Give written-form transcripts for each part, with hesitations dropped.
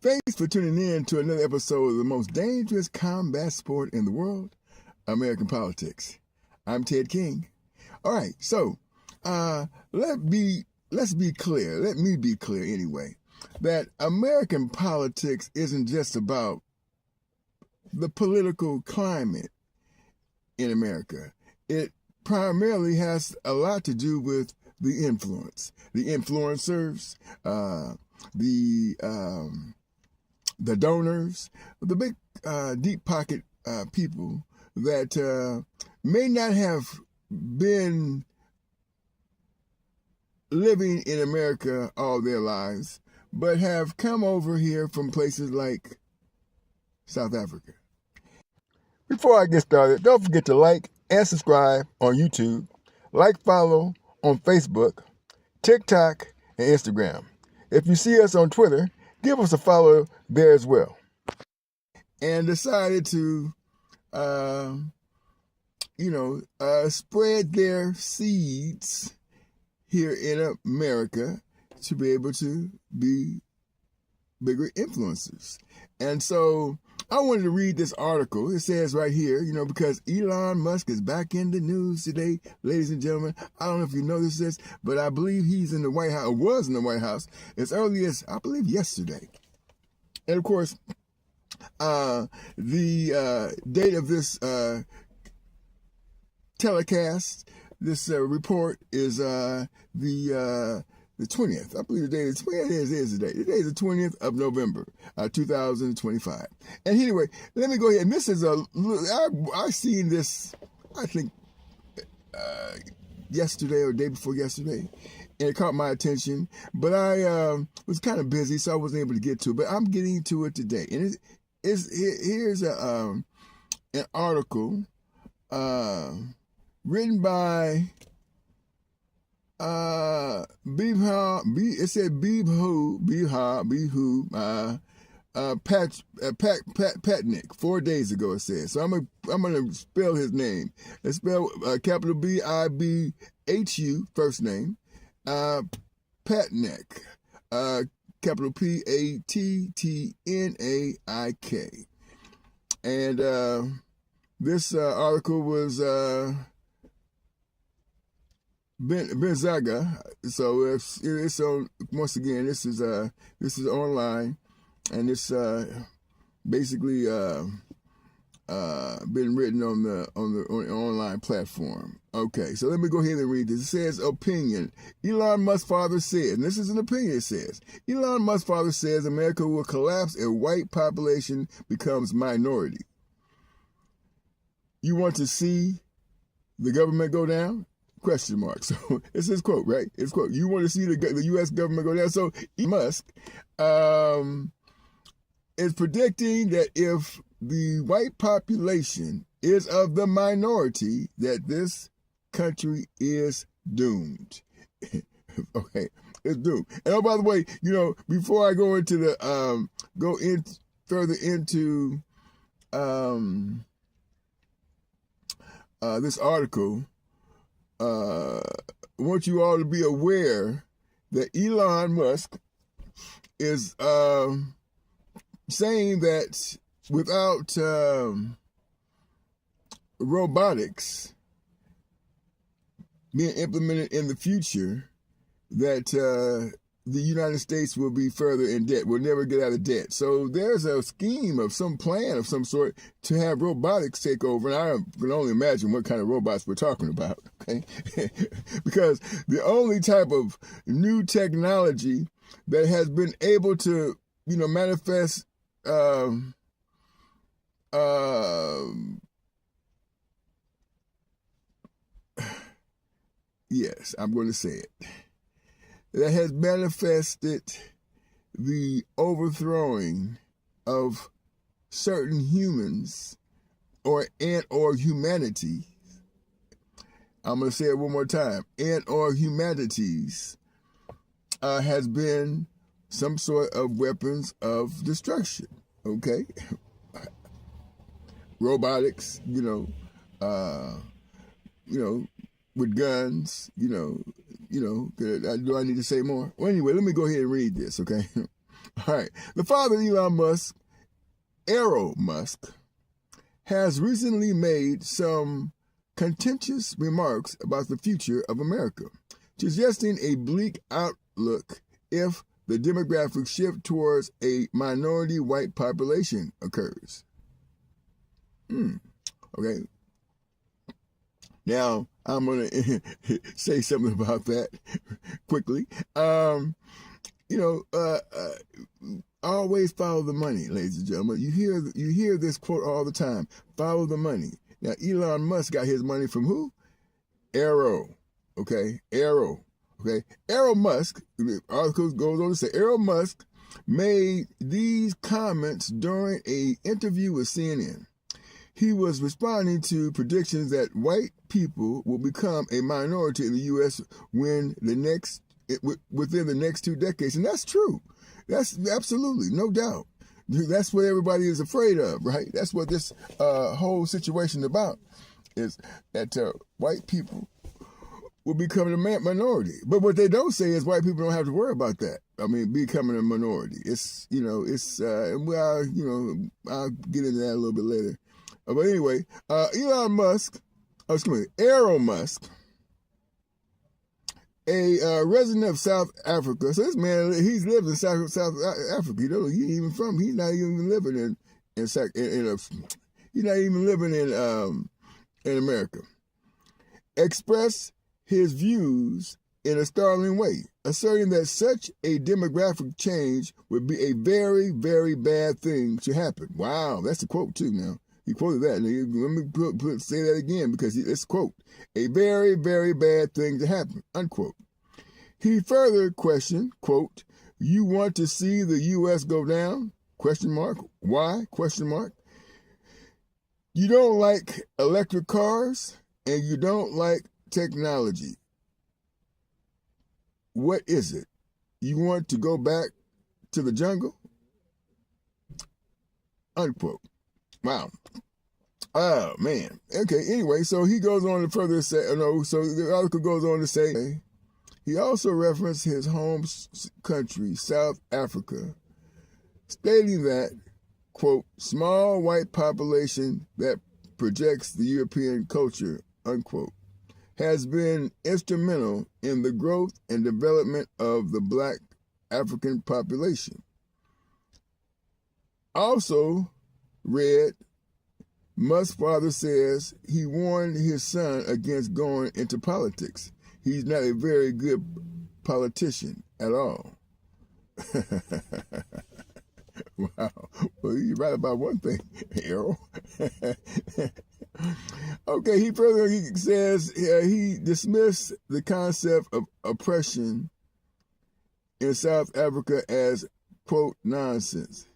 Thanks for tuning in to another episode of the most dangerous combat sport in the world, American politics. I'm Ted King. All right, so let's be clear. Let me be clear anyway, that American politics isn't just about the political climate in America. It primarily has a lot to do with the influence, the influencers, the donors, the big deep pocket people that may not have been living in America all their lives, but have come over here from places like South Africa. Before I get started, don't forget to like and subscribe on YouTube, follow on Facebook, TikTok, and Instagram. If you see us on Twitter, give us a follow there as well. And decided to, spread their seeds here in America to be able to be bigger influencers. And so I wanted to read this article. It says right here, because Elon Musk is back in the news today, ladies and gentlemen. I don't know if you noticed this, but I believe he's in the White House, or was in the White House, as early as, I believe, yesterday. And of course, the date of this telecast, this report is the 20th. I believe the day is the 20th. Today is the 20th of November, 2025. And anyway, let me go ahead. And this is I seen this, I think, yesterday or day before yesterday, and it caught my attention. But I was kind of busy, so I wasn't able to get to it. But I'm getting to it today. And here's an article written by it said Patnick 4 days ago. It says, so I'm gonna spell his name. Let's spell capital BIBHU first name, Patnick, capital PATTNAIK, and this article was Benzaga. So it's on, once again, this is online, and it's basically been written on the online platform. Okay, so let me go ahead and read this. It says, opinion. Elon Musk's father said, and this is an opinion, it says, Elon Musk's father says America will collapse if white population becomes minority. You want to see the government go down? Question mark. So it's his quote, right? It's quote. You want to see the U.S. government go down? So Elon Musk is predicting that if the white population is of the minority, that this country is doomed. Okay, it's doomed. And oh, by the way, before I go into the further into this article, I want you all to be aware that Elon Musk is saying that without robotics being implemented in the future, that the United States will be further in debt, will never get out of debt. So there's a scheme of some plan of some sort to have robotics take over. And I can only imagine what kind of robots we're talking about, okay? Because the only type of new technology that has been able to, manifest yes, I'm going to say it, that has manifested the overthrowing of certain humans or humanity. I'm going to say it one more time. Or humanities has been some sort of weapons of destruction. Okay? Robotics, with guns, do I need to say more? Well, anyway, let me go ahead and read this, okay? All right. The father, Elon Musk, Musk, has recently made some contentious remarks about the future of America, suggesting a bleak outlook if the demographic shift towards a minority white population occurs. Okay. Now, I'm going to say something about that quickly. Always follow the money, ladies and gentlemen. You hear this quote all the time. Follow the money. Now, Elon Musk got his money from who? Arrow. Okay? Arrow. Okay? Arrow Musk, the article goes on to say, Arrow Musk made these comments during an interview with CNN. He was responding to predictions that white people will become a minority in the U.S. within the next 2 decades. And that's true. That's absolutely, no doubt. That's what everybody is afraid of, right? That's what this whole situation is about, is that white people will become a minority. But what they don't say is white people don't have to worry about that. I mean, becoming a minority. I'll get into that a little bit later. But anyway, Arrow Musk, a resident of South Africa. So this man, he's lived in South Africa. He's not even living in America. Expressed his views in a startling way, asserting that such a demographic change would be a very, very bad thing to happen. Wow, that's a quote too now. He quoted that. Let me say that again because it's a quote. A very, very bad thing to happen, unquote. He further questioned, quote, you want to see the U.S. go down? Question mark. Why? Question mark. You don't like electric cars and you don't like technology. What is it? You want to go back to the jungle? Unquote. Wow. Oh, man. Okay, anyway, so he goes on to further say, so the article goes on to say, he also referenced his home country, South Africa, stating that, quote, small white population that projects the European culture, unquote, has been instrumental in the growth and development of the black African population. Also read, Musk's father says he warned his son against going into politics. He's not a very good politician at all. Wow. Well, you're right about one thing, Errol. Okay, he says he dismissed the concept of oppression in South Africa as, quote, nonsense.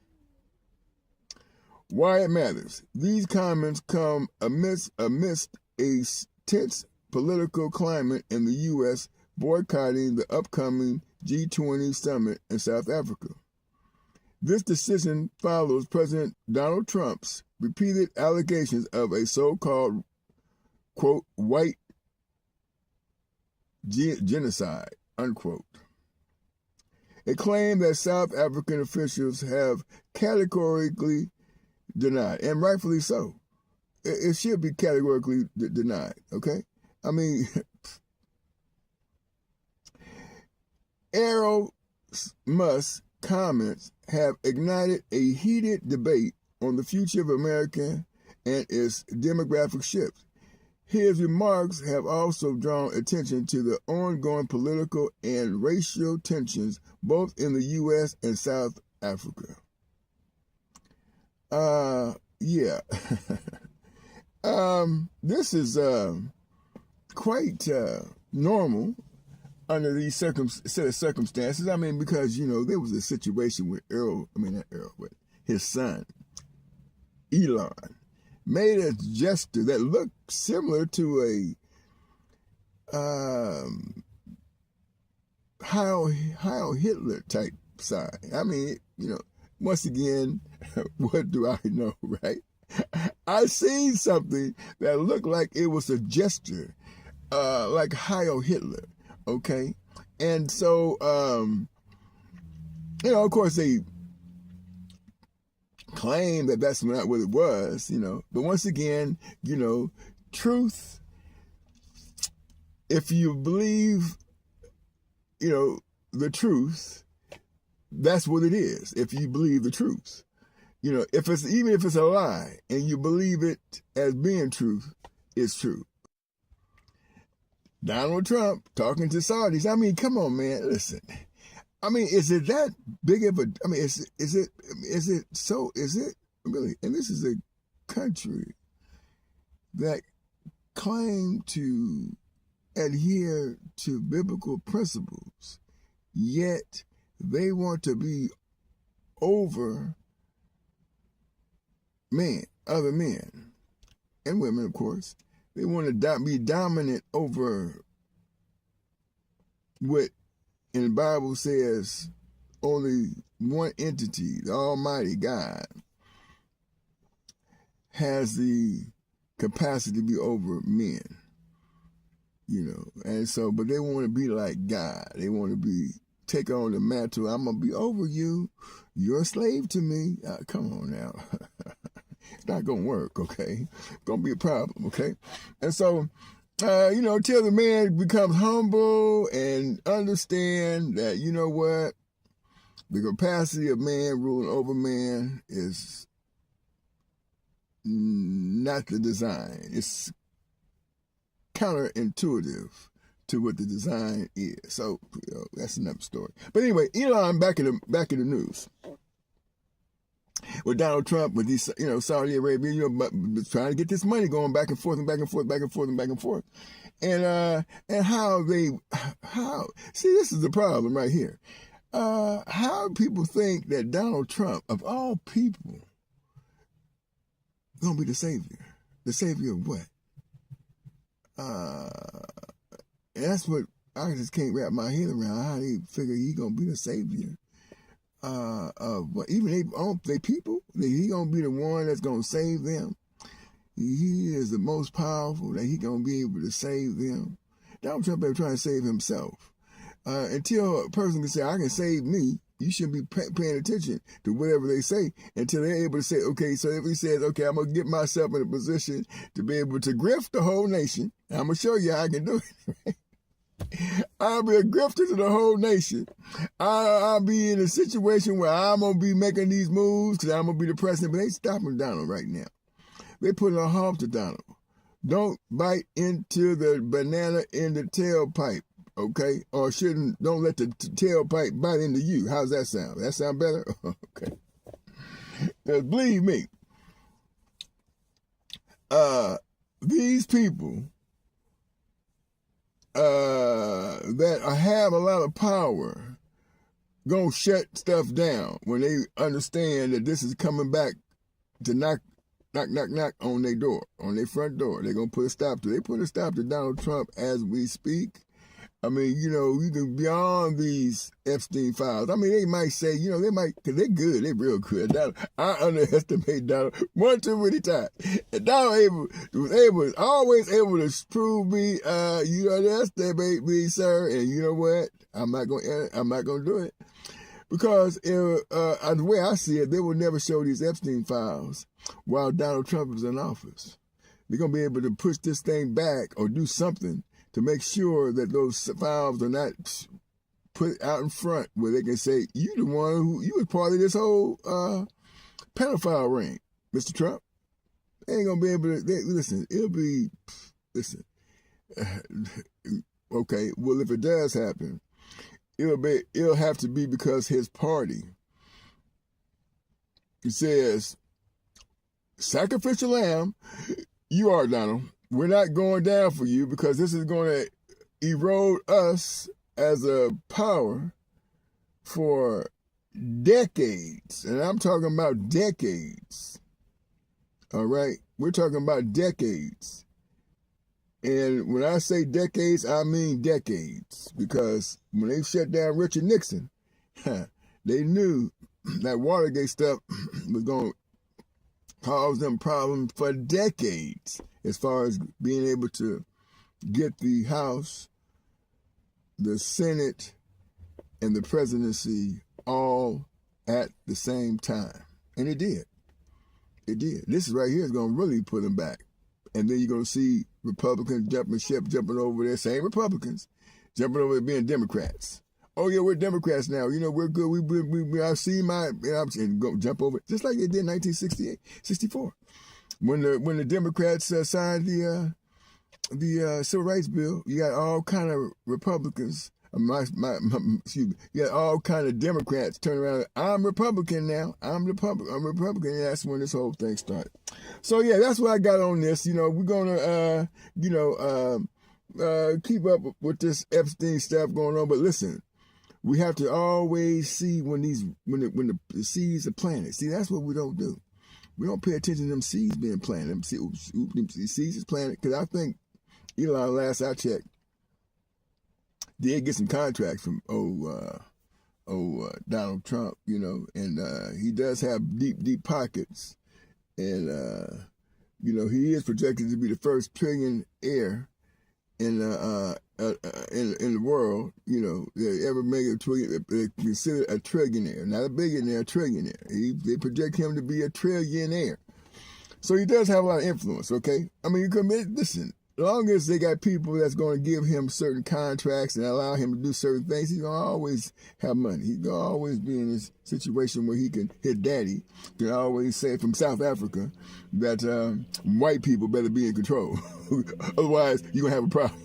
Why it matters. These comments come amidst a tense political climate in the U.S. boycotting the upcoming G20 summit in South Africa. This decision follows President Donald Trump's repeated allegations of a so-called, quote, white genocide, unquote. A claim that South African officials have categorically denied, and rightfully so. It should be categorically denied, okay? I mean, Arrow Musk's comments have ignited a heated debate on the future of America and its demographic shift. His remarks have also drawn attention to the ongoing political and racial tensions both in the U.S. and South Africa. Yeah. This is quite normal under these set of circumstances. I mean, because, there was a situation with but his son, Elon, made a gesture that looked similar to a Heil Hitler type sign. I mean, once again, what do I know, right? I seen something that looked like it was a gesture, like Heil Hitler, okay? And so of course, they claim that that's not what it was, But once again, truth, if you believe, the truth, that's what it is. If you believe the truth, even if it's a lie and you believe it as being truth, it's true. Donald Trump talking to Saudis. I mean, come on, man. Listen. I mean, is it that big of a? I mean, is it really? And this is a country that claim to adhere to biblical principles, yet they want to be over men, other men, and women, of course. They want to be dominant over what in the Bible says only one entity, the Almighty God, has the capacity to be over men. And so, but they want to be like God. They want to take on the mantle. I'm going to be over you. You're a slave to me. Come on now. It's not going to work, okay? It's going to be a problem, okay? And so, till the man becomes humble and understand that, what? The capacity of man ruling over man is not the design. It's counterintuitive to what the design is. So, that's another story. But anyway, Elon back in the news. With Donald Trump, with these, Saudi Arabia, trying to get this money going back and forth and back and forth, back and forth and back and forth. And how see, this is the problem right here. How people think that Donald Trump, of all people, gonna be the savior. The savior of what? And that's what I just can't wrap my head around, how they figure he gonna be the savior. Even they people, that he gonna be the one that's gonna save them. He is the most powerful, that he gonna be able to save them. Donald Trump ain't trying to save himself. Until a person can say, I can save me, you shouldn't be paying attention to whatever they say until they're able to say, okay, so if he says, okay, I'm gonna get myself in a position to be able to grift the whole nation, I'm gonna show you how I can do it. I'll be a grifter to the whole nation. I'll be in a situation where I'm going to be making these moves because I'm going to be the president. But they stopping Donald right now. They putting a halt to Donald. Don't bite into the banana in the tailpipe, okay? Or don't let the tailpipe bite into you. How's that sound? That sound better? Okay. Because believe me, these people that have a lot of power gonna shut stuff down when they understand that this is coming back to knock on their door, on their front door. They're gonna put a stop to it. They put a stop to Donald Trump as we speak. I mean, you can beyond these Epstein files. I mean, they might say, they might, because they're good, they're real good. I underestimate Donald one too many times. And Donald was always able to prove me, you underestimate me, sir. And you know what? I'm not gonna do it. Because the way I see it, they will never show these Epstein files while Donald Trump is in office. They're gonna be able to push this thing back or do something to make sure that those files are not put out in front where they can say, you the one you was part of this whole pedophile ring, Mr. Trump. They ain't gonna be able to, listen, okay, well, if it does happen, it'll have to be because his party, he says, sacrificial lamb, you are, Donald. We're not going down for you because this is going to erode us as a power for decades. And I'm talking about decades. All right? We're talking about decades. And when I say decades, I mean decades. Because when they shut down Richard Nixon, they knew that Watergate stuff was going to cause them problems for decades as far as being able to get the House, the Senate, and the presidency all at the same time. And it did. It did. This right here is going to really put them back. And then you're going to see Republicans jumping over there, same Republicans, jumping over there being Democrats. Oh, yeah, we're Democrats now. You know, we're good. I've seen and go jump over, just like they did in 1968, 64. When the Democrats signed the Civil Rights Bill, you got all kind of Republicans, excuse me, you got all kind of Democrats turning around. I'm Republican now. I'm Republican. And that's when this whole thing started. So yeah, that's what I got on this. You know, we're gonna keep up with this Epstein stuff going on. But listen, we have to always see when the seeds are planted. See, that's what we don't do. We don't pay attention to them seeds being planted. Them seeds is planted, because I think Elon, last I checked, did get some contracts from Donald Trump, you know, and he does have deep pockets, and you know, he is projected to be the first trillionaire in the world, you know, they ever make a trillion. They consider a trillionaire, not a billionaire, a trillionaire. They project him to be a trillionaire, so he does have a lot of influence. Okay, I mean, you can listen. As long as they got people that's going to give him certain contracts and allow him to do certain things, he's going to always have money. He's going to always be in this situation where he can, his daddy can always say from South Africa that white people better be in control. Otherwise, you're going to have a problem.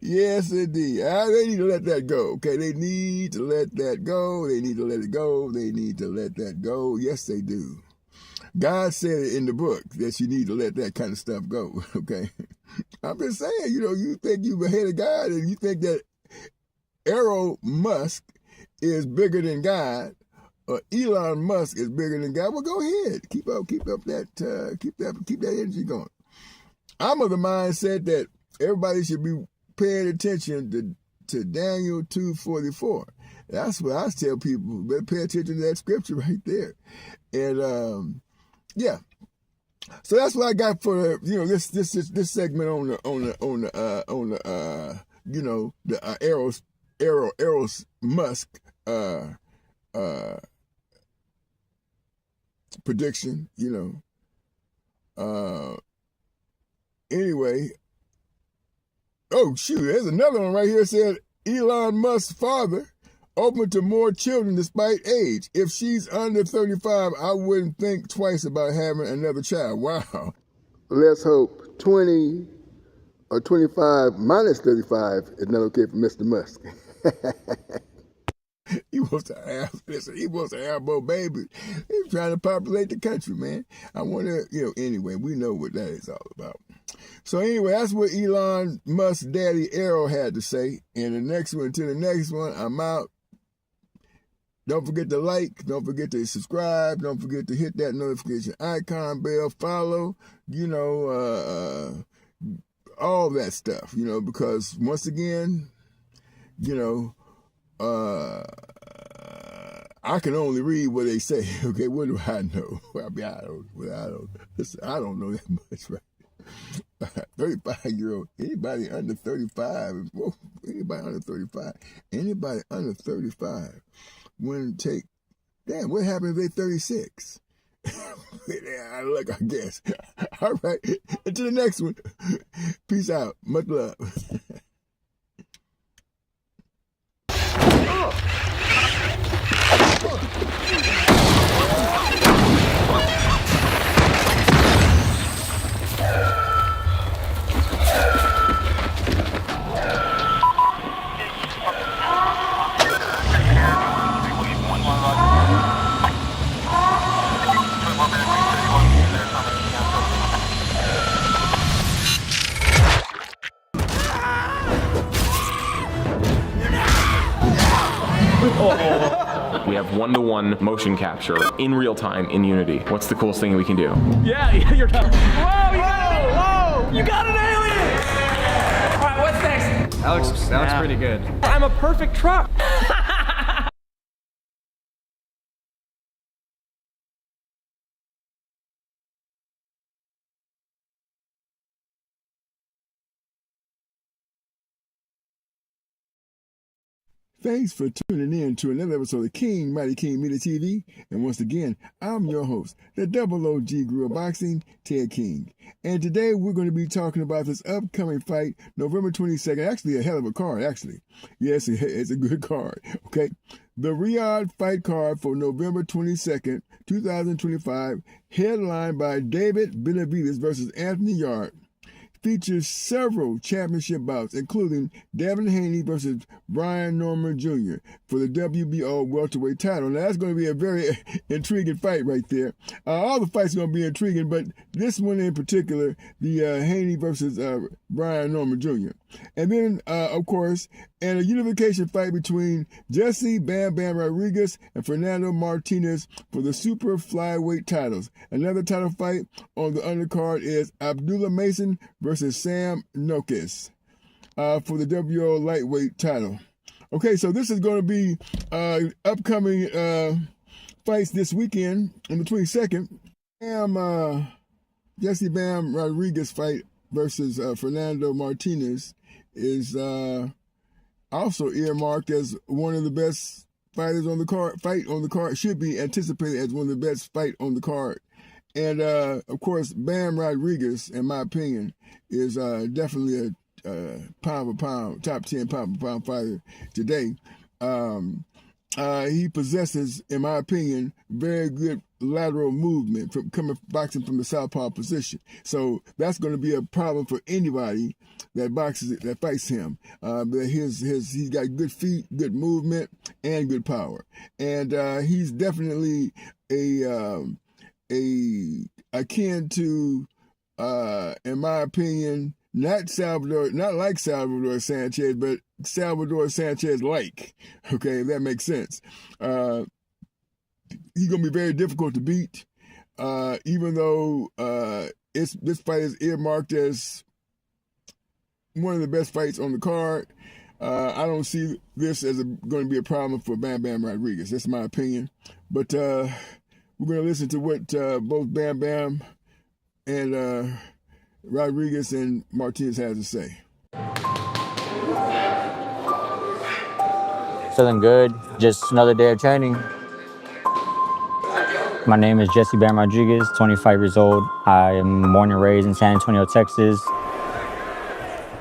Yes, indeed. They need to let that go, okay? They need to let that go. They need to let it go. They need to let that go. Yes, they do. God said it in the book that you need to let that kind of stuff go, okay? I'm just saying, you know, you think you're ahead of God and you think that Elon Musk is bigger than God, or Elon Musk is bigger than God. Well, go ahead. Keep up that energy going. I'm of the mindset that everybody should be paying attention to Daniel 2:44. That's what I tell people. Better pay attention to that scripture right there. And yeah, so that's what I got for this segment on the you know, the Eros Musk prediction. You know, anyway. Oh shoot, there's another one right here that said Elon Musk's father open to more children despite age. If she's under 35, I wouldn't think twice about having another child. Wow. Let's hope 20 or 25 minus 35 is not okay for Mr. Musk. He wants to have more babies. He's trying to populate the country, man. I wonder, anyway, we know what that is all about. So anyway, that's what Elon Musk's daddy Arrow had to say. And the next one, I'm out. Don't forget to like, don't forget to subscribe, don't forget to hit that notification icon, bell, follow, all that stuff, because once again, I can only read what they say. Okay, what do I know? I mean, listen, I don't know that much, right? 35-year-old, anybody under 35, anybody under 35 wouldn't take, damn, what happens if they're 36? Yeah, look, I guess. All right, until the next one. Peace out. Much love. We have 1-to-1 motion capture in real time in Unity. What's the coolest thing we can do? Yeah, you're done. Whoa, you got an alien! All right, what's next? That looks pretty good. I'm a perfect truck. Thanks for tuning in to another episode of King Mighty King Media TV. And once again, I'm your host, the double OG Grill Boxing, Ted King. And today we're going to be talking about this upcoming fight, November 22nd. Actually, a hell of a card, actually. Yes, it's a good card, okay? The Riyadh fight card for November 22nd, 2025, headlined by David Benavidez versus Anthony Yarde, features several championship bouts, including Devin Haney versus Brian Norman Jr. for the WBO welterweight title. Now, that's going to be a very intriguing fight right there. All the fights are going to be intriguing, but this one in particular, the Haney versus Brian Norman Jr. And then, of course, and a unification fight between Jesse Bam Bam Rodriguez and Fernando Martinez for the super flyweight titles. Another title fight on the undercard is Abdullah Mason versus Sam Nokes for the WBO lightweight title. Okay, so this is going to be upcoming fights this weekend on the 22nd. Jesse Bam Rodriguez fight versus Fernando Martinez is also earmarked as one of the best fighters on the card. Should be anticipated as one of the best fight on the card. And of course, Bam Rodriguez, in my opinion, is definitely a pound for pound, top 10 pound for pound fighter today. He possesses, in my opinion, very good lateral movement from boxing from the southpaw position. So that's going to be a problem for anybody that fights him. He's got good feet, good movement, and good power. And he's definitely akin to, in my opinion, not like Salvador Sanchez, but Salvador Sanchez-like. Okay, if that makes sense. He's going to be very difficult to beat, even though this fight is earmarked as one of the best fights on the card. I don't see this as going to be a problem for Bam Bam Rodriguez. That's my opinion. But we're going to listen to what both Bam Bam and Rodriguez and Martinez has to say. Feeling good. Just another day of training. My name is Jesse Bam Rodriguez, 25 years old. I am born and raised in San Antonio, Texas.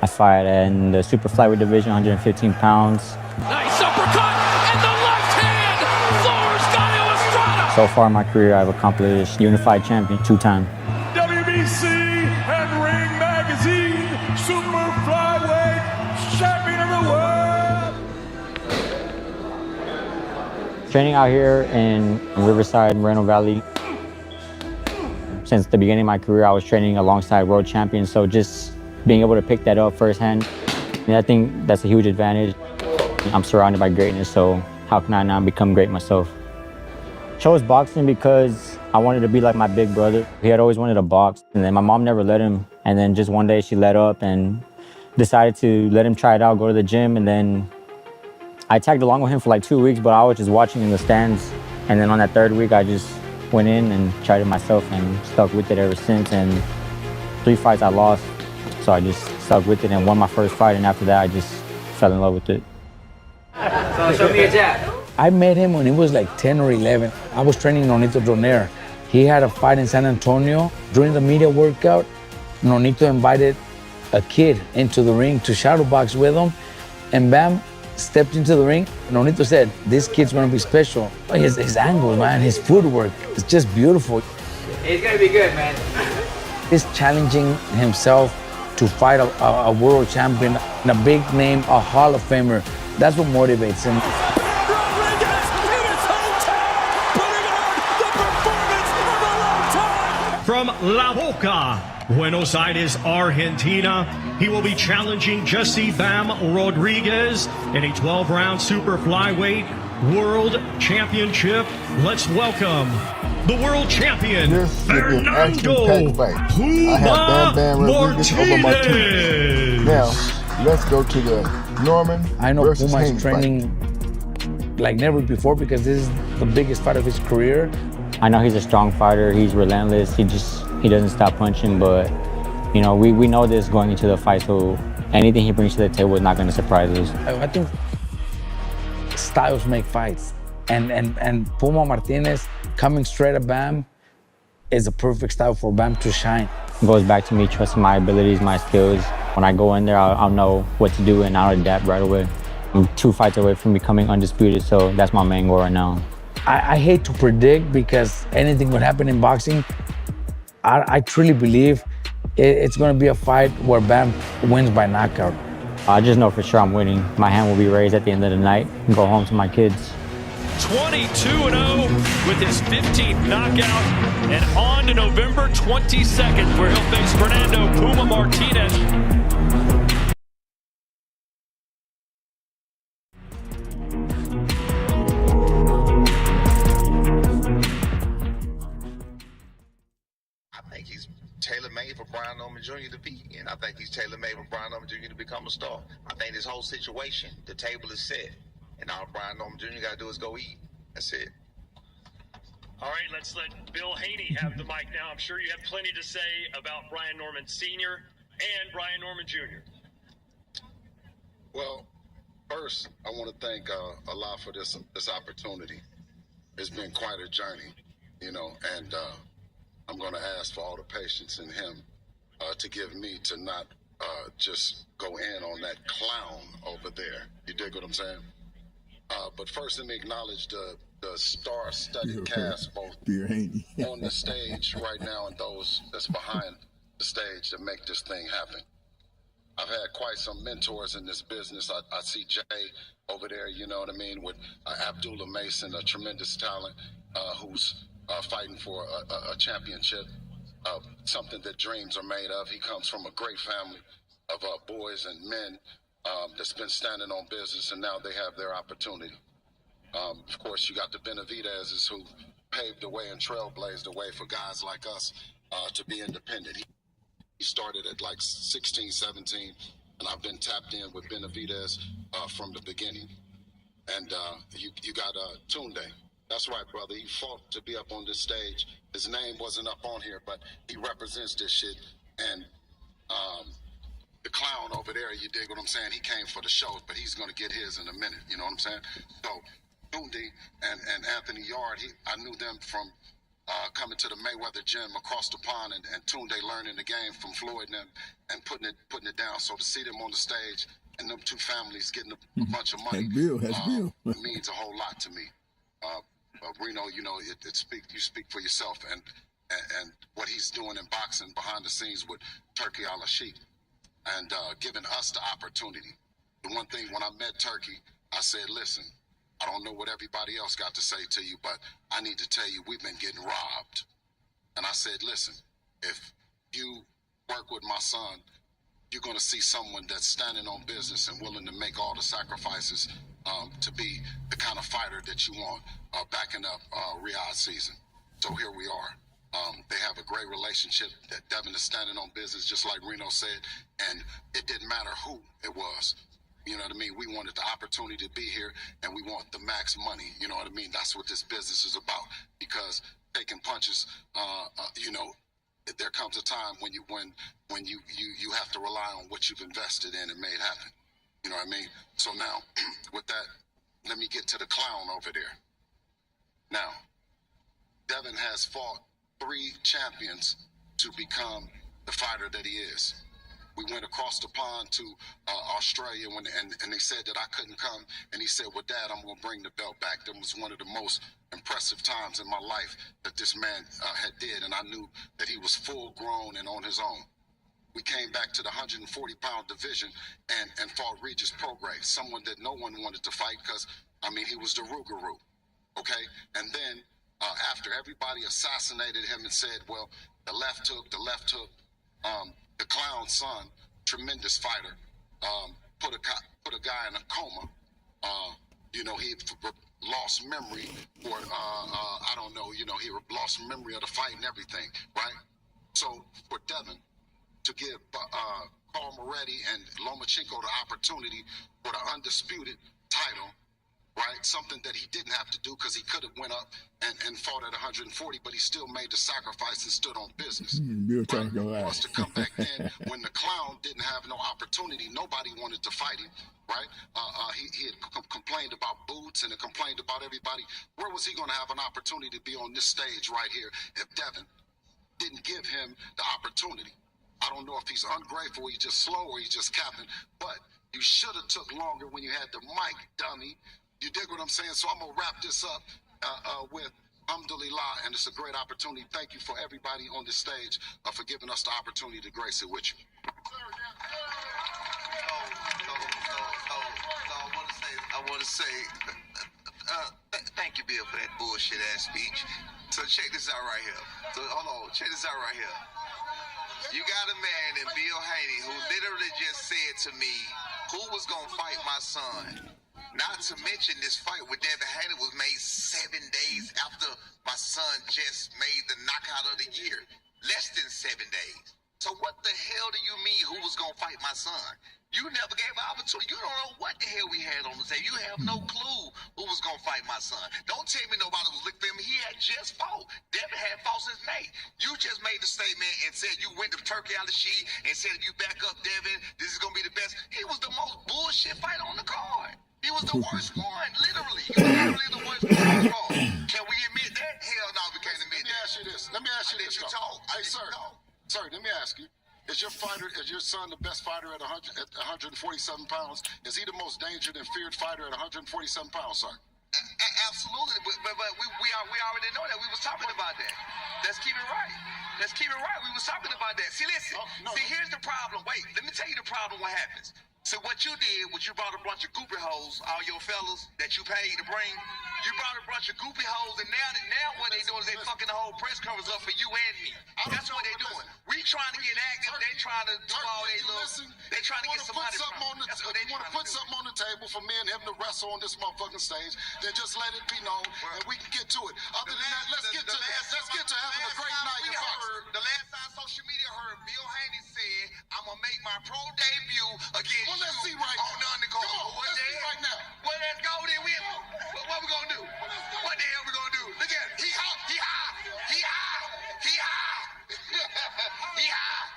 I fight in the super flyweight division, 115 pounds. Nice uppercut and the left hand floors Gallo Estrada. So far in my career, I've accomplished unified champion 2 times. WBC and Ring Magazine super flyweight champion of the world. Training out here in Riverside, Moreno Valley. Since the beginning of my career, I was training alongside world champions, so just being able to pick that up firsthand, I think that's a huge advantage. I'm surrounded by greatness, so how can I not become great myself? Chose boxing because I wanted to be like my big brother. He had always wanted to box, and then my mom never let him. And then just one day she let up and decided to let him try it out, go to the gym, and then I tagged along with him for like 2 weeks, but I was just watching in the stands. And then on that 3rd week, I just went in and tried it myself and stuck with it ever since. And 3 fights I lost, so I just stuck with it and won my first fight. And after that, I just fell in love with it. So show me a jab. I met him when he was like 10 or 11. I was training Nonito Donaire. He had a fight in San Antonio. During the media workout, Nonito invited a kid into the ring to shadow box with him. And Bam stepped into the ring. Nonito said, this kid's gonna be special. His angles, man, his footwork, it's just beautiful. He's gonna be good, man. He's challenging himself to fight a world champion, and a big name, a Hall of Famer. That's what motivates him. Rodriguez in his hometown, putting on the performance of a lifetime. From La Boca, Buenos Aires, Argentina, he will be challenging Jesse Bam Rodriguez in a 12-round super flyweight world championship. Let's welcome the world champion, This should be an Fernando action-packed fight. I have Bam Bam Rodriguez over Martinez. Now, let's go to the Norman I know versus Puma's Haney training like never before because this is the biggest fight of his career. I know he's a strong fighter. He's relentless. He doesn't stop punching, but you know, we know this going into the fight, so anything he brings to the table is not going to surprise us. I think styles make fights. And Puma Martinez coming straight at Bam is a perfect style for Bam to shine. It goes back to me trusting my abilities, my skills. When I go in there, I'll know what to do and I'll adapt right away. I'm 2 fights away from becoming undisputed, so that's my main goal right now. I hate to predict because anything would happen in boxing. I truly believe it's going to be a fight where Bam wins by knockout. I just know for sure I'm winning. My hand will be raised at the end of the night and go home to my kids. 22-0 with his 15th knockout, and on to November 22nd, where he'll face Fernando Puma Martinez. I think he's tailor-made for Brian Norman Jr. to be, and I think he's tailor-made for Brian Norman Jr. to become a star. I think this whole situation, the table is set, and all Brian Norman Jr. got to do is go eat. That's it. All right, let's let Bill Haney have the mic now. I'm sure you have plenty to say about Brian Norman Sr. and Brian Norman Jr. Well, first, I want to thank Allah for this opportunity. It's been quite a journey, you know, and I'm going to ask for all the patience in him to give me to not just go in on that clown over there. You dig what I'm saying? But first, let me acknowledge the star-studded cast both on the stage right now and those that's behind the stage to make this thing happen. I've had quite some mentors in this business. I see Jay over there, you know what I mean, with Abdullah Mason, a tremendous talent who's fighting for a championship, something that dreams are made of. He comes from a great family of boys and men that's been standing on business, and now they have their opportunity. Of course, you got the Benavidez's who paved the way and trailblazed the way for guys like us to be independent. He started at like 16, 17, and I've been tapped in with Benavidez from the beginning. And you got Tunde. That's right, brother. He fought to be up on this stage. His name wasn't up on here, but he represents this shit. And the clown over there, you dig what I'm saying? He came for the show, but he's going to get his in a minute. You know what I'm saying? So Tunde and Anthony Yard, I knew them from coming to the Mayweather gym across the pond, and Tunde learning the game from Floyd and putting it down. So to see them on the stage and them two families getting a bunch of money means a whole lot to me. Reno, you know, you speak for yourself, and what he's doing in boxing behind the scenes with Turkey Al-Sheikh, and giving us the opportunity. The one thing when I met Turkey, I said, listen, I don't know what everybody else got to say to you, but I need to tell you we've been getting robbed. And I said, listen, if you work with my son, you're going to see someone that's standing on business and willing to make all the sacrifices to be the kind of fighter that you want backing up Riyadh season. So here we are. They have a great relationship. That Devin is standing on business, just like Reno said, and it didn't matter who it was. You know what I mean? We wanted the opportunity to be here, and we want the max money. You know what I mean? That's what this business is about. Because taking punches, you know, there comes a time when you have to rely on what you've invested in and made happen. You know what I mean? So now, with that, let me get to the clown over there. Now, Devin has fought 3 champions to become the fighter that he is. We went across the pond to Australia and they said that I couldn't come. And he said, well, Dad, I'm going to bring the belt back. That was one of the most impressive times in my life that this man had did. And I knew that he was full grown and on his own. We came back to the 140-pound division and fought Regis Prograis, someone that no one wanted to fight because, I mean, he was the Rougarou, okay? And then after everybody assassinated him and said, well, the left hook, the clown's son, tremendous fighter, put a guy in a coma. You know, he lost memory, or I don't know, you know, he lost memory of the fight and everything, right? So for Devin to give Carl Moretti and Lomachenko the opportunity for the undisputed title, right? Something that he didn't have to do because he could have went up and fought at 140, but he still made the sacrifice and stood on business. Bill talking He loud. wants to come back then when the clown didn't have no opportunity. Nobody wanted to fight him, right? He had complained about Boots and complained about everybody. Where was he going to have an opportunity to be on this stage right here if Devin didn't give him the opportunity? I don't know if he's ungrateful, he's just slow, or he's just capping, but you should have took longer when you had the mic, dummy. You dig what I'm saying? So I'm going to wrap this up with Alhamdulillah, and it's a great opportunity. Thank you for everybody on this stage for giving us the opportunity to grace it with you. I want to say, thank you, Bill, for that bullshit ass speech. So check this out right here. So hold on, check this out right here. You got a man in Bill Haney who literally just said to me, who was gonna fight my son? Not to mention this fight with Devin Haney was made 7 days after my son just made the knockout of the year. Less than 7 days. So what the hell do you mean who was gonna fight my son? You never gave an opportunity. You don't know what the hell we had on the table. You have no clue who was gonna fight my son. Don't tell me nobody was looking for him. He had just fought. Devin had fought since May. You just made the statement and said you went to Turkey Al-Sheikh and said if you back up Devin, this is gonna be the best. He was the most bullshit fight on the card. He was the worst one, literally. He was literally the worst one on the card. Can we admit that? Hell no, we can't admit that. Let me ask you this. Hey, sir, let me ask you. Is your son the best fighter at 147 pounds? Is he the most dangerous and feared fighter at 147 pounds, sir? Absolutely, but we already know that. We was talking about that. Let's keep it right. We was talking about that. See, listen. See, here's the problem. Wait, let me tell you the problem. What happens? So what you did was you brought a bunch of goopy hoes, all your fellas that you paid to bring. You brought a bunch of goopy hoes, and now what they doing is they fucking the whole press conference up for you and me. That's what they doing. We trying to get active. They trying to do all they little. They trying to get somebody. That's what they want to put something on the table for me and him to wrestle on this motherfucking stage. Then just let it be known, and we can get to it. Other than that, let's get to having a great night in Fox. The last time social media heard Bill Haney said, "I'm gonna make my pro debut against." Well, let's see right now. Come on, let's see right now. Well, let's go then. What we gonna do? What the hell we gonna do? Look at it. He hot. He hot. He hot. He hot. He hot.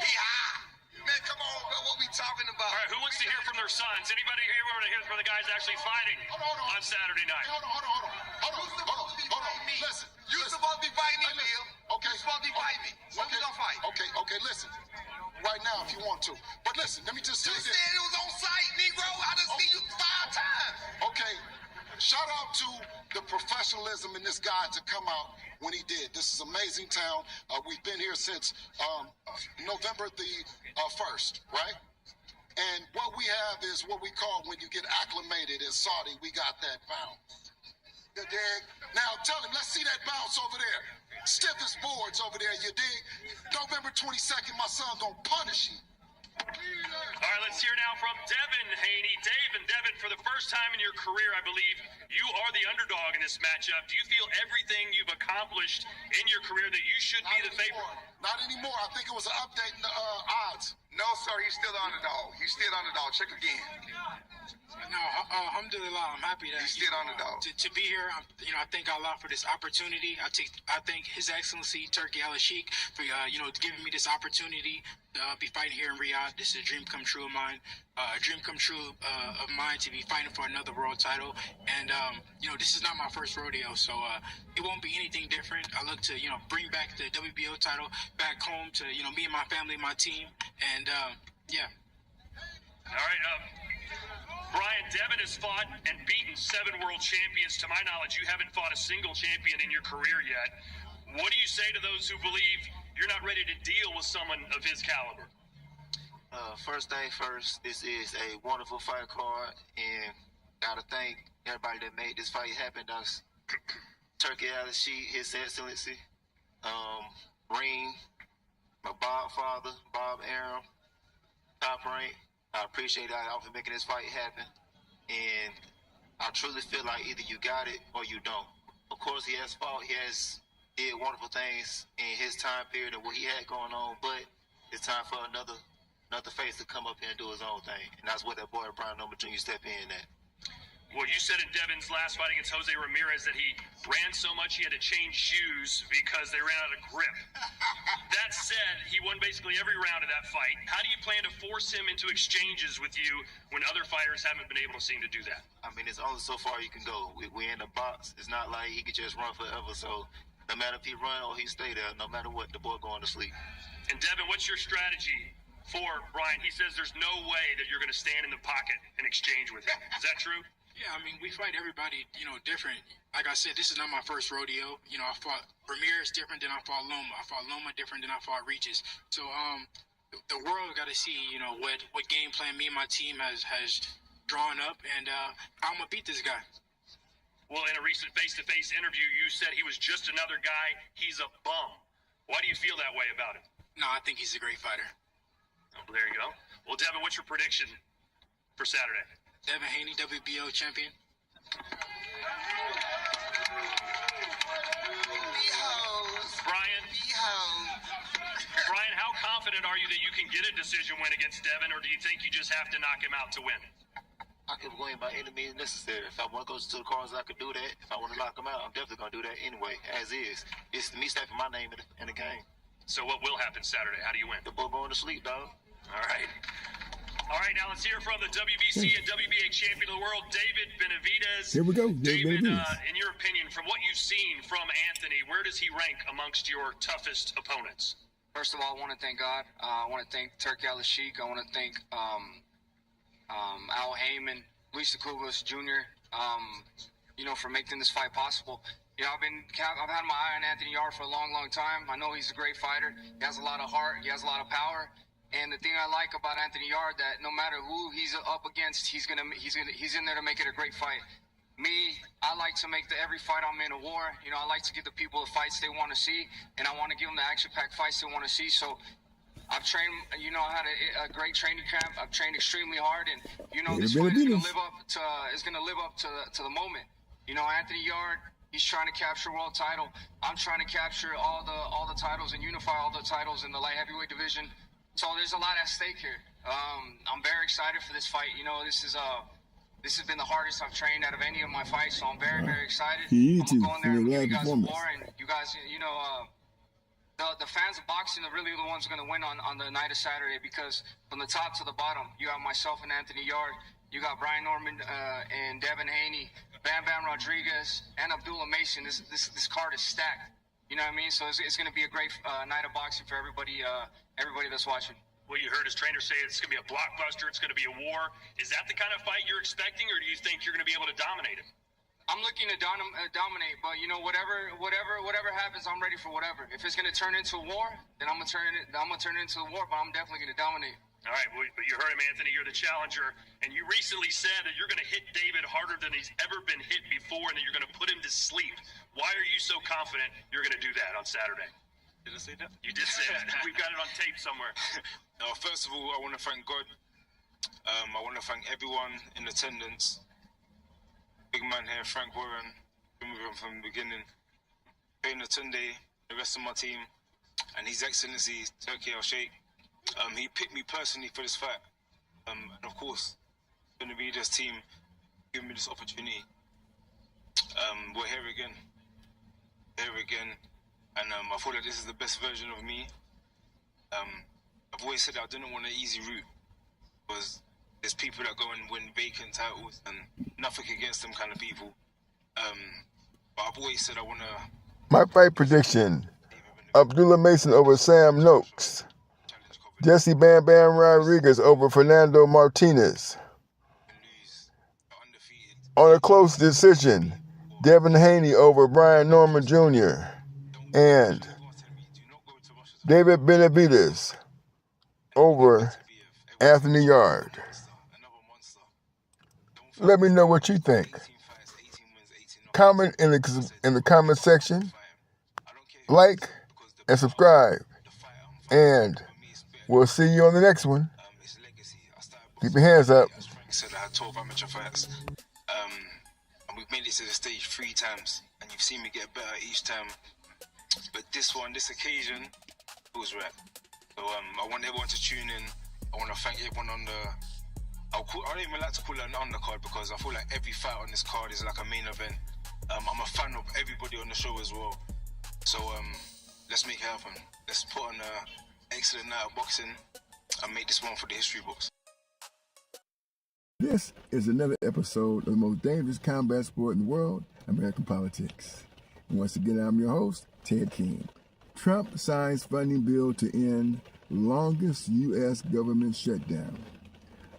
He hot. Man, come on, bro. What we talking about? All right, who wants to hear from their sons? Anybody here want to hear from the guys actually fighting on Saturday night? Hold on. Listen. You supposed to be fighting me, Bill. Okay. You supposed to be fighting me. When we gonna fight? Okay, listen. Right now, if you want to. But listen, let me just say You this. said it was on site, Negro. I done seen you 5 times. Okay. Shout out to the professionalism in this guy to come out when he did. This is amazing town. We've been here since November the 1st, right? And what we have is what we call when you get acclimated in Saudi, we got that bounce. You dig? Now tell him, let's see that bounce over there. Stiff as boards over there, you dig? November 22nd, my son gonna punish you. All right, let's hear now from Devin Haney. Devin, for the first time in your career, I believe you are the underdog in this matchup. Do you feel everything you've accomplished in your career that you should be the favorite? Not anymore. I think it was an update in the odds. No, sir. He's still the underdog. Check again. No, alhamdulillah, I'm happy that He's still underdog. To be here. I thank Allah for this opportunity. I thank His Excellency Turkey Al-Sheikh for giving me this opportunity to be fighting here in Riyadh. This is a dream come true of mine. A dream come true of mine to be fighting for another world title. And this is not my first rodeo, so it won't be anything different. I look to bring back the WBO title back home to me and my family, my team, and yeah. All right, Brian, Devin has fought and beaten 7 world champions. To my knowledge, you haven't fought a single champion in your career yet. What do you say to those who believe you're not ready to deal with someone of his caliber? First thing first, this is a wonderful fight card, and gotta thank everybody that made this fight happen. That's Turkey Al-Sheikh, His Excellency, Ring, my father, Bob Arum, Top Rank. I appreciate that for making this fight happen, and I truly feel like either you got it or you don't. Of course, he has fought. He has did wonderful things in his time period and what he had going on, but it's time for another face to come up here and do his own thing, and that's what that boy Brian Norman Jr. step in at. Well, you said in Devin's last fight against Jose Ramirez that he ran so much he had to change shoes because they ran out of grip. That said, he won basically every round of that fight. How do you plan to force him into exchanges with you when other fighters haven't been able to seem to do that? I mean, it's only so far you can go. We in the box. It's not like he could just run forever. So no matter if he run or he stay there, no matter what, the boy going to sleep. And Devin, what's your strategy for Brian? He says there's no way that you're going to stand in the pocket and exchange with him. Is that true? Yeah, I mean, we fight everybody, different. Like I said, this is not my first rodeo. I fought Ramirez different than I fought Loma. I fought Loma different than I fought Regis. So, the world got to see, what game plan me and my team has drawn up, and I'm gonna beat this guy. Well, in a recent face-to-face interview, you said he was just another guy. He's a bum. Why do you feel that way about him? No, I think he's a great fighter. Oh, there you go. Well, Devin, what's your prediction for Saturday? Devin Haney, WBO champion. Brian, how confident are you that you can get a decision win against Devin, or do you think you just have to knock him out to win? I can win by any means necessary. If I want to go to the cards, I could do that. If I want to knock him out, I'm definitely going to do that anyway, as is. It's me stamping my name in the game. So what will happen Saturday? How do you win? The boy going to sleep, dog. All right. All right, now let's hear from the WBC and WBA champion of the world, David Benavidez. Here we go, David, in your opinion, from what you've seen from Anthony, where does he rank amongst your toughest opponents? First of all, I want to thank God. I want to thank Turki Al-Sheikh. I want to thank Al Heyman, Luis Kuglis Jr., for making this fight possible. I've had my eye on Anthony Yarde for a long, long time. I know he's a great fighter. He has a lot of heart. He has a lot of power. And the thing I like about Anthony Yarde, that no matter who he's up against, he's in there to make it a great fight. Me, I like to make every fight I'm in a war. I like to give the people the fights they want to see, and I want to give them the action-packed fights they want to see. So I've trained, I had a great training camp. I've trained extremely hard, and this fight is going to live up to the moment. Anthony Yarde, he's trying to capture world title. I'm trying to capture all the titles and unify all the titles in the light heavyweight division. So there's a lot at stake here. I'm very excited for this fight. This has been the hardest I've trained out of any of my fights, so I'm very, very excited. I'm going there and give you guys a war, and you guys, the fans of boxing are really the ones going to win on the night of Saturday, because from the top to the bottom, you have myself and Anthony Yarde, you got Brian Norman and Devin Haney, Bam Bam Rodriguez, and Abdullah Mason. This card is stacked. You know what I mean? So it's going to be a great night of boxing for everybody that's watching. Well, you heard his trainer say it's going to be a blockbuster. It's going to be a war. Is that the kind of fight you're expecting, or do you think you're going to be able to dominate him? I'm looking to dominate, but whatever happens, I'm ready for whatever. If it's going to turn into a war, then I'm going to turn it into a war. But I'm definitely going to dominate. All right, well, but you heard him, Anthony. You're the challenger, and you recently said that you're going to hit David harder than he's ever been hit before, and that you're going to put him to sleep. Why are you so confident you're going to do that on Saturday? Did I say that? You did say that. We've got it on tape somewhere. First of all, I want to thank God. I want to thank everyone in attendance. Big man here, Frank Warren, been with him from the beginning. Payne Tunde, the rest of my team, and His Excellency Turki Al-Sheikh. He picked me personally for this fight. And of course, Benavidez team giving me this opportunity. We're here again. And I feel like this is the best version of me. I've always said that I didn't want an easy route, because there's people that go and win vacant titles, and nothing against them kind of people. But I've always said I want to... My fight prediction: Abdullah Mason over Sam Noakes. Jesse Bam Bam Rodriguez over Fernando Martinez. On a close decision, Devin Haney over Brian Norman Jr. and David Benavidez over Anthony Yarde. Let me know what you think. Comment in the comment section. Like and subscribe. And we'll see you on the next one. Keep your hands up. He said I had 12 amateur fights. And we've made it to the stage 3 times. And you've seen me get better each time. But this occasion, it was right. So I want everyone to tune in. I want to thank everyone on I don't even like to call it an undercard because I feel like every fight on this card is like a main event. I'm a fan of everybody on the show as well. So let's make it happen. Let's put on an excellent night of boxing and make this one for the history books. This is another episode of the most dangerous combat sport in the world, American politics. And once again, I'm your host, Ted King. Trump signs funding bill to end longest U.S. government shutdown.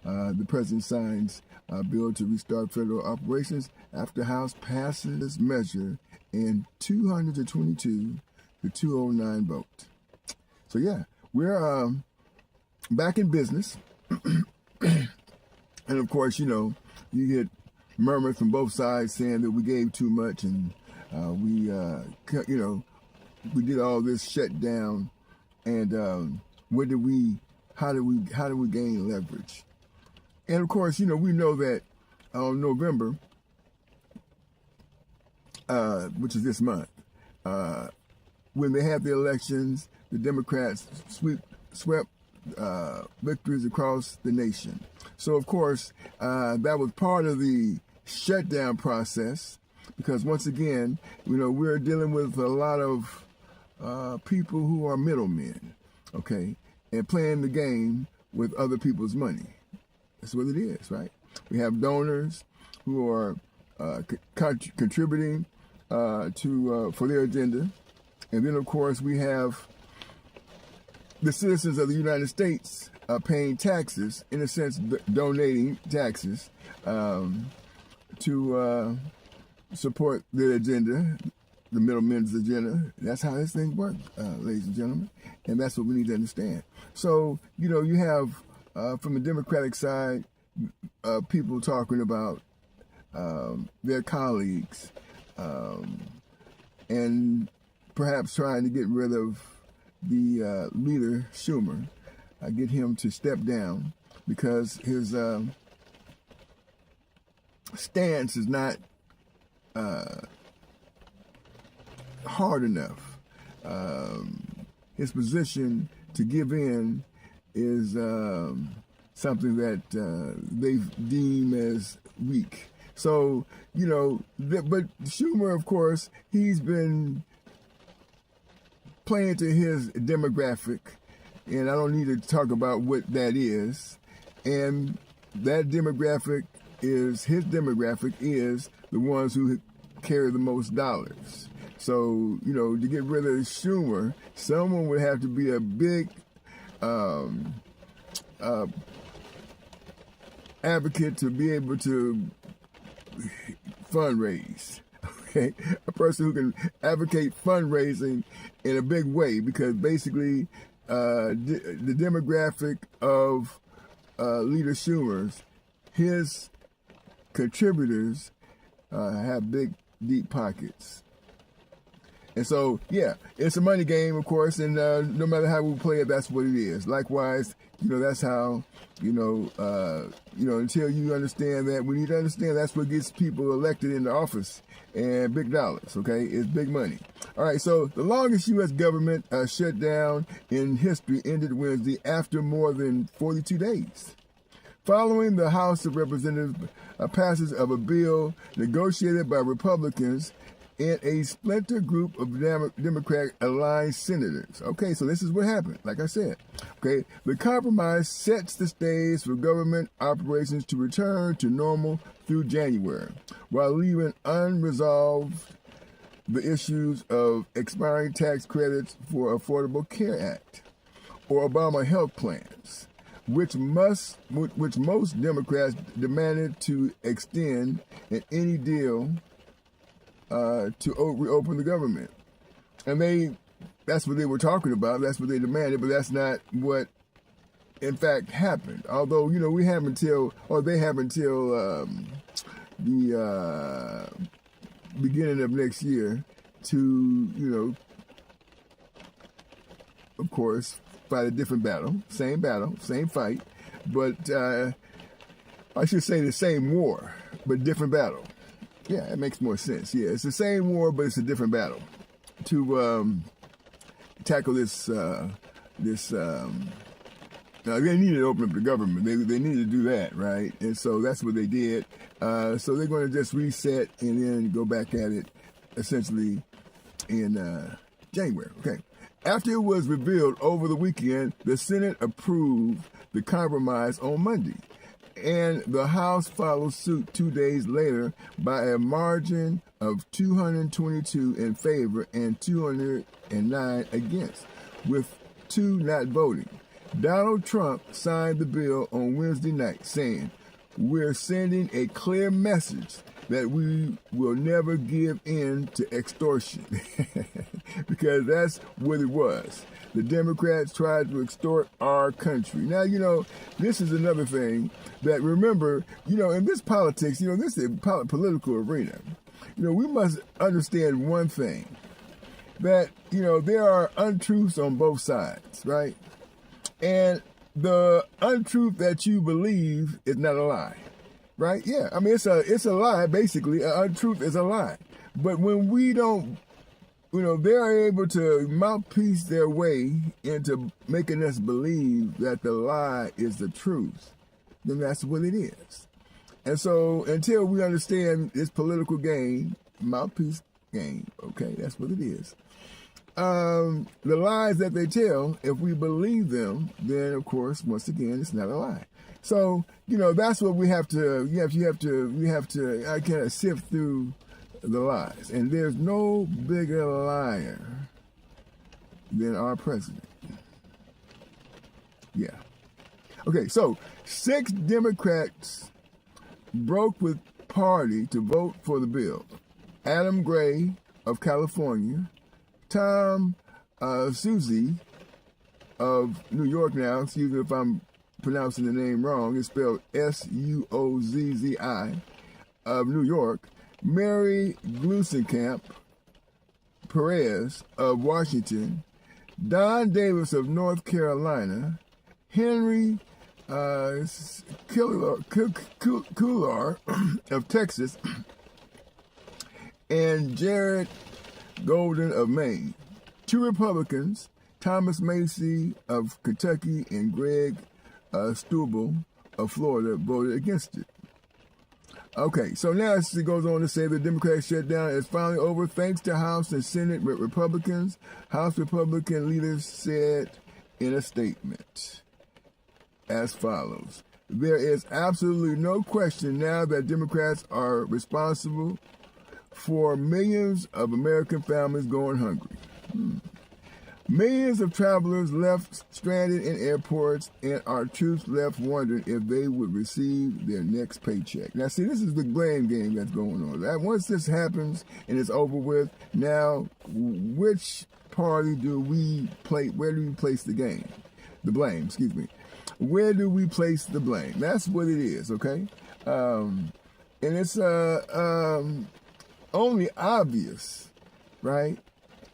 The president signs a bill to restart federal operations after House passes measure in 222 to 209 vote. So yeah, we're back in business. And of course, you get murmurs from both sides saying that we gave too much and we did all this shutdown. And how do we gain leverage? And of course, we know that on November, which is this month, when they had the elections, the Democrats swept victories across the nation. So, of course, that was part of the shutdown process because, once again, we're dealing with a lot of people who are middlemen, okay, and playing the game with other people's money. That's what it is, right? We have donors who are contributing for their agenda. And then, of course, we have the citizens of the United States paying taxes, in a sense, donating taxes to support their agenda, the middlemen's agenda. That's how this thing works, ladies and gentlemen. And that's what we need to understand. So, you have, from the Democratic side, people talking about their colleagues and perhaps trying to get rid of the leader, Schumer, get him to step down because his stance is not hard enough. His position to give in is something that they deem as weak. So, but Schumer, of course, he's been playing to his demographic, and I don't need to talk about what that is. And that demographic is the ones who carry the most dollars. So, to get rid of Schumer, someone would have to be a big advocate to be able to fundraise. Okay, a person who can advocate fundraising in a big way, because basically the demographic of Leader Schumer's, his contributors have big, deep pockets. And so, yeah, it's a money game, of course, and no matter how we play it, that's what it is. Likewise, that's how, until you understand that, we need to understand that's what gets people elected into office, and big dollars, okay? It's big money. All right, so the longest U.S. government shutdown in history ended Wednesday after more than 42 days. Following the House of Representatives passage of a bill negotiated by Republicans and a splinter group of Democrat-aligned senators. Okay, so this is what happened, like I said. Okay, the compromise sets the stage for government operations to return to normal through January, while leaving unresolved the issues of expiring tax credits for Affordable Care Act or Obama health plans, which most Democrats demanded to extend in any deal to reopen the government. And that's what they were talking about. That's what they demanded, but that's not what, in fact, happened. Although, they have until the beginning of next year to, of course, fight a different battle, same fight, but I should say the same war, but different battle. Yeah, it makes more sense. Yeah, it's the same war, but it's a different battle to tackle this They needed to open up the government. They needed to do that, right? And so that's what they did. So they're going to just reset and then go back at it essentially in January. Okay. After it was revealed over the weekend, the Senate approved the compromise on Monday, and the House followed suit 2 days later by a margin of 222 in favor and 209 against, with 2 not voting. Donald Trump signed the bill on Wednesday night, saying, "We're sending a clear message that we will never give in to extortion." Because that's what it was. The Democrats tried to extort our country. Now, this is another thing that, remember, in this politics, this is a political arena. We must understand one thing, that, there are untruths on both sides, right? And the untruth that you believe is not a lie, right? Yeah, I mean, it's a lie, basically. An untruth is a lie. But when we don't, they're able to mouthpiece their way into making us believe that the lie is the truth, then that's what it is. And so until we understand this political game, mouthpiece game, okay, that's what it is. The lies that they tell, if we believe them, then of course, once again, it's not a lie. So, that's what we have to, we have to, I kind of sift through the lies. And there's no bigger liar than our president. Yeah. Okay, so 6 Democrats broke with party to vote for the bill. Adam Gray of California, Tom Suozzi of New York now, excuse me if I'm pronouncing the name wrong, it's spelled Suozzi of New York, Mary Gluesenkamp Perez of Washington, Don Davis of North Carolina, Henry Cuellar of Texas, and Jared Golden of Maine. 2 Republicans, Thomas Macy of Kentucky and Greg Stubble of Florida, voted against it. Okay, so now it goes on to say the Democratic shutdown is finally over thanks to House and Senate Republicans. House Republican leaders said in a statement as follows: "There is absolutely no question now that Democrats are responsible for millions of American families going hungry. Millions of travelers left stranded in airports, and our troops left wondering if they would receive their next paycheck." Now, see, this is the blame game that's going on. That once this happens and it's over with, now which party do we play? Where do we place the game? The blame, excuse me. Where do we place the blame? That's what it is, okay? And it's only obvious, right,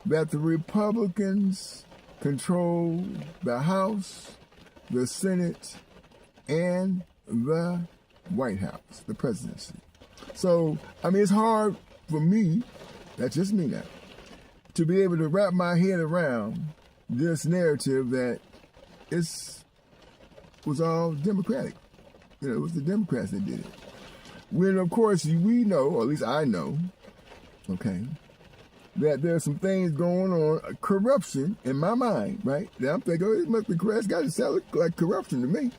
that the Republicans control the House, the Senate, and the White House, the presidency. So, I mean, it's hard for me, that's just me now, to be able to wrap my head around this narrative that was all Democratic. It was the Democrats that did it. When, of course, we know, or at least I know, okay, that there's some things going on, corruption in my mind, right? Now I'm thinking, it must be correct. It's got to sound like corruption to me.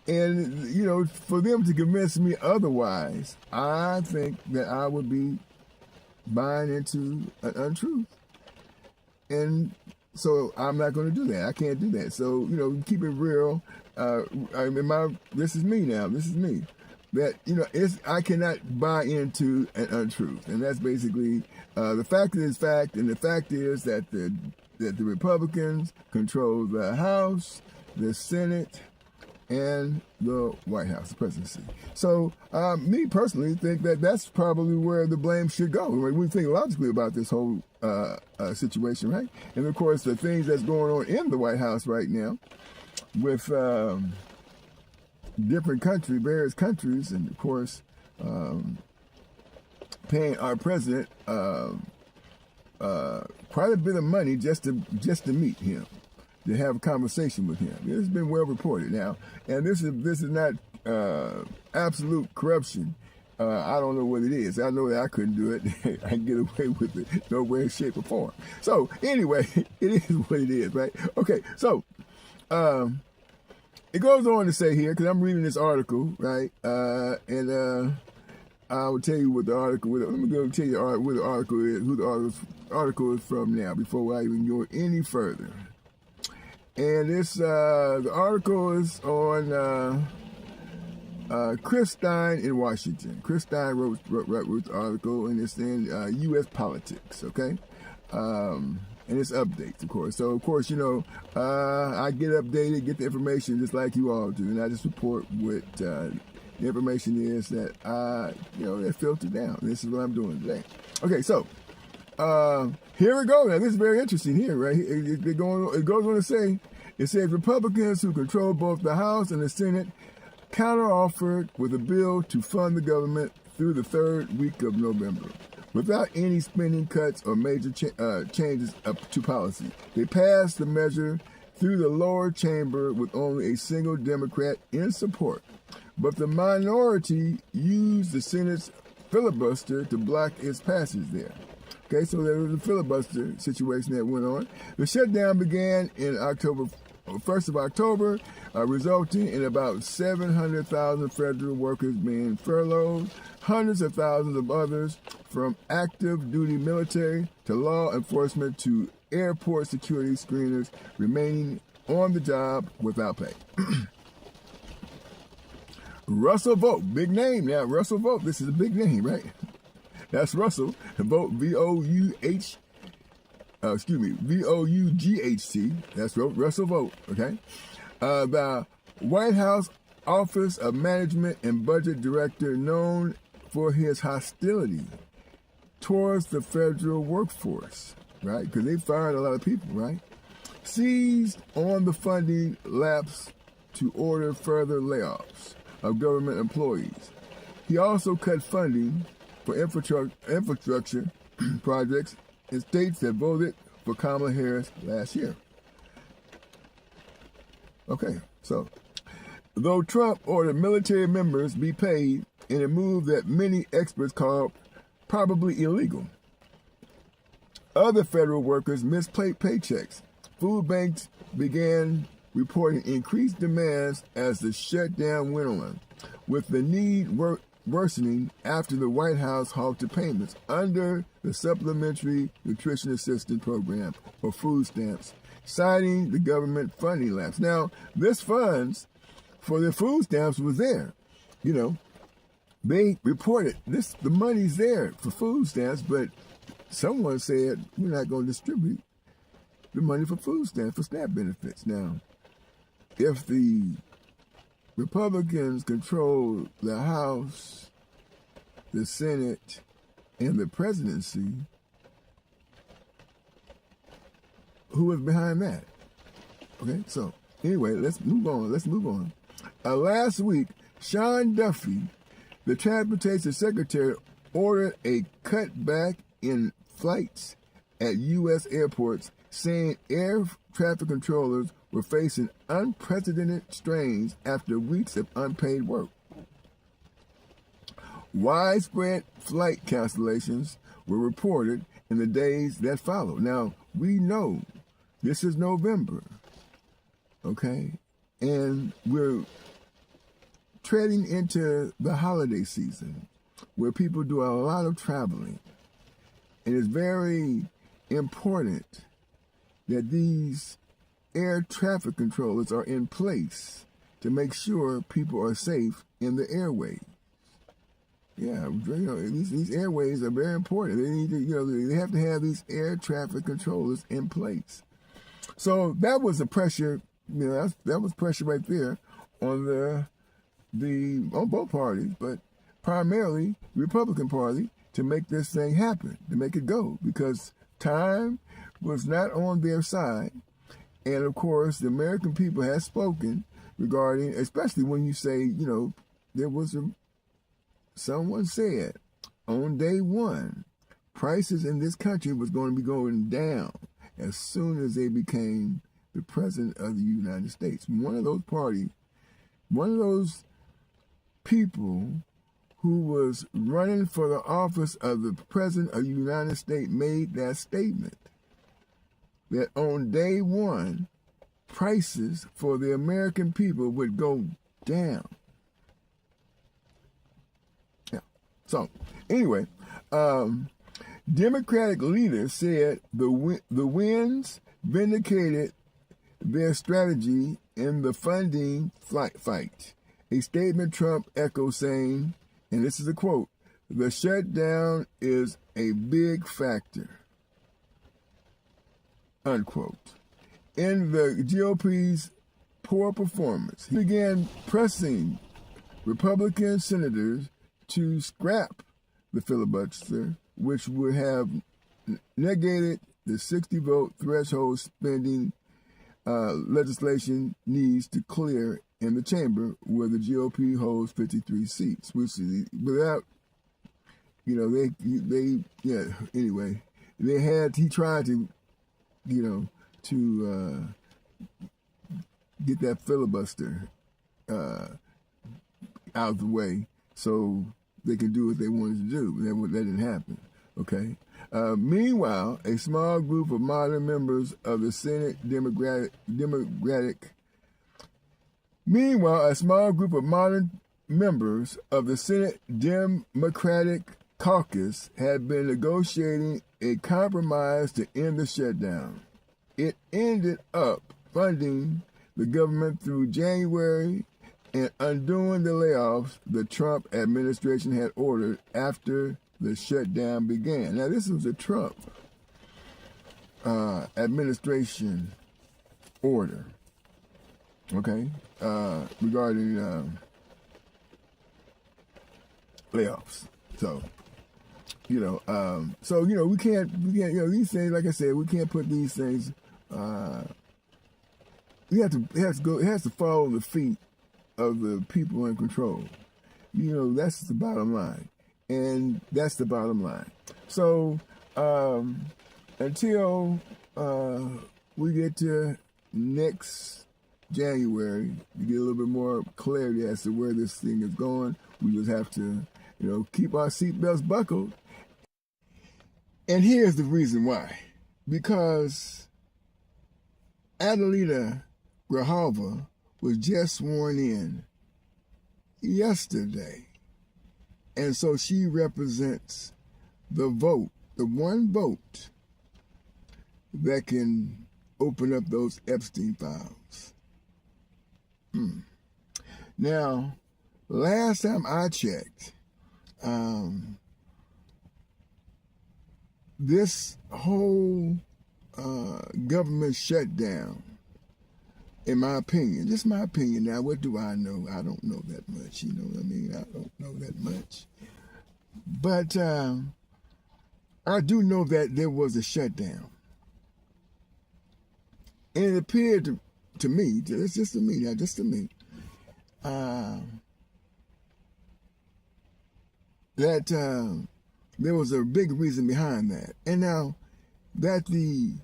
And, for them to convince me otherwise, I think that I would be buying into an untruth. And so I'm not going to do that. I can't do that. So, keep it real. This is me now. This is me. That, I cannot buy into an untruth. And that's basically, the fact is fact, and the fact is that the Republicans control the House, the Senate, and the White House, the presidency. So, me personally think that that's probably where the blame should go. When we think logically about this whole situation, right? And of course, the things that's going on in the White House right now with different countries, various countries, and of course, paying our president quite a bit of money just to meet him. to have a conversation with him. This has been well reported now, and this is not absolute corruption. I don't know what it is. I know that I couldn't do it. I can get away with it, no way, shape, or form. So anyway, it is what it is, right? Okay, so it goes on to say here, because I'm reading this article, right? And I will tell you what the article. Let me go tell you where the article is, who the article is from now, before I even go any further. And this the article is on Chris Stein in Washington. Chris Stein wrote the article, and it's in U.S. politics, okay? And it's updates, of course. So, of course, you know, I get updated, get the information just like you all do, and I just report what the information is that that filtered down. This is what I'm doing today. Okay, so here we go. Now, this is very interesting here, right? It goes on to say, it says Republicans who control both the House and the Senate counter-offered with a bill to fund the government through the third week of November, without any spending cuts or major changes to policy. They passed the measure through the lower chamber with only a single Democrat in support, but the minority used the Senate's filibuster to block its passage there. Okay, so there was a filibuster situation that went on. The shutdown began in 1st of October, resulting in about 700,000 federal workers being furloughed, hundreds of thousands of others, from active duty military to law enforcement to airport security screeners, remaining on the job without pay. Russell Vogt, big name now. Russell Vogt, this is a big name, right? That's Russell Vogt, V-O-U-G-H-T. That's Russell Vogt, okay? The White House Office of Management and Budget Director, known for his hostility towards the federal workforce, right? Because they fired a lot of people, right? Seized on the funding lapse to order further layoffs of government employees. He also cut funding for infrastructure projects in states that voted for Kamala Harris last year. Okay, so though Trump ordered military members be paid in a move that many experts call probably illegal, other federal workers missed paychecks. Food banks began reporting increased demands as the shutdown went on, with the need worsening after the White House halted payments under the Supplementary Nutrition Assistance Program, or food stamps, citing the government funding lapse. Now, this funds for the food stamps was there. You know, they reported the money's there for food stamps, but someone said, we're not going to distribute the money for food stamps, for SNAP benefits. Now, if the Republicans control the House, the Senate, and the presidency, who is behind that? Okay, so anyway, let's move on. Last week, Sean Duffy, the Transportation Secretary, ordered a cutback in flights at U.S. airports, saying air traffic controllers were facing unprecedented strains after weeks of unpaid work. Widespread flight cancellations were reported in the days that followed. Now, we know this is November, okay? And we're treading into the holiday season where people do a lot of traveling. And it's very important that these air traffic controllers are in place to make sure people are safe in the airways. Yeah, you know, these airways are very important. They need to, you know, they have to have these air traffic controllers in place. So that was the pressure, you know, that was pressure right there on on both parties, but primarily the Republican Party, to make this thing happen, to make it go, because time was not on their side. And of course, the American people have spoken regarding, especially when you say, you know, someone said on day one, prices in this country was going to be going down as soon as they became the President of the United States. One of those people who was running for the office of the President of the United States made that statement that on day one, prices for the American people would go down. Yeah. So, anyway, Democratic leaders said the wins vindicated their strategy in the funding fight. A statement Trump echoed saying, and this is a quote, "The shutdown is a big factor," unquote. In the GOP's poor performance, he began pressing Republican senators to scrap the filibuster, which would have negated the 60-vote threshold spending legislation needs to clear in the chamber where the GOP holds 53 seats, which is without, anyway, he tried to, to get that filibuster out of the way so they could do what they wanted to do. That didn't happen, okay? Meanwhile, a small group of modern members of the Senate Democratic caucus had been negotiating a compromise to end the shutdown. It ended up funding the government through January and undoing the layoffs the Trump administration had ordered after the shutdown began. Now, this was a Trump administration order, okay, regarding layoffs. So, we can't, these things, like I said, we can't put these things, it has to follow the feet of the people in control. That's the bottom line. And that's the bottom line. So, until we get to next January, to get a little bit more clarity as to where this thing is going, we just have to, keep our seatbelts buckled. And here's the reason why. Because Adelita Grijalva was just sworn in yesterday. And so she represents the vote, the one vote that can open up those Epstein files. Now, last time I checked, this whole government shutdown, in my opinion, just my opinion now, what do I know? I don't know that much, you know what I mean? I don't know that much. But I do know that there was a shutdown. And it appeared to me, it's just to me, that there was a big reason behind that. And now that the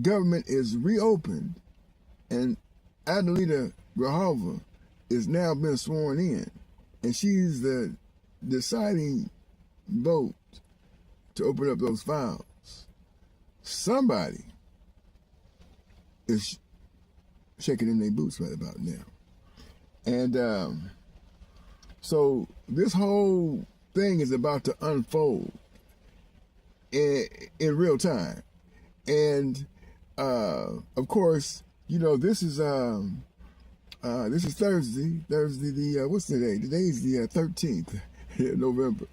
government is reopened and Adelita Grijalva is now been sworn in, and she's the deciding vote to open up those files, somebody is shaking in their boots right about now. And so this whole thing is about to unfold in real time. And of course, this is Thursday. What's today? Today's the 13th of November.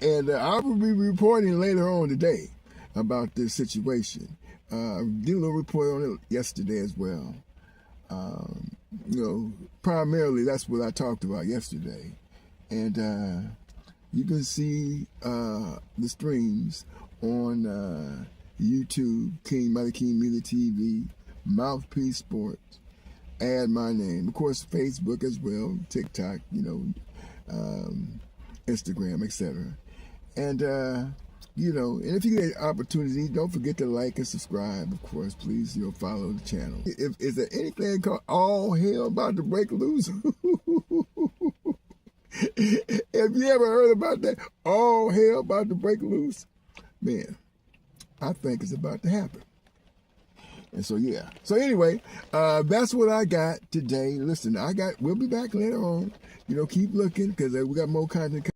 And I will be reporting later on today about this situation. I did a little report on it yesterday as well. Primarily that's what I talked about yesterday. And you can see the streams on YouTube, Mighty King Media TV, Mouthpiece Sports, add my name. Of course, Facebook as well, TikTok, Instagram, etc. And you know, and if you get an opportunity, don't forget to like and subscribe, of course, please, you know, follow the channel. Is there anything called all hell about to break loose? Have you ever heard about that? All hell about to break loose? Man, I think it's about to happen. And so, yeah. So anyway, that's what I got today. Listen, we'll be back later on. You know, keep looking because we got more content.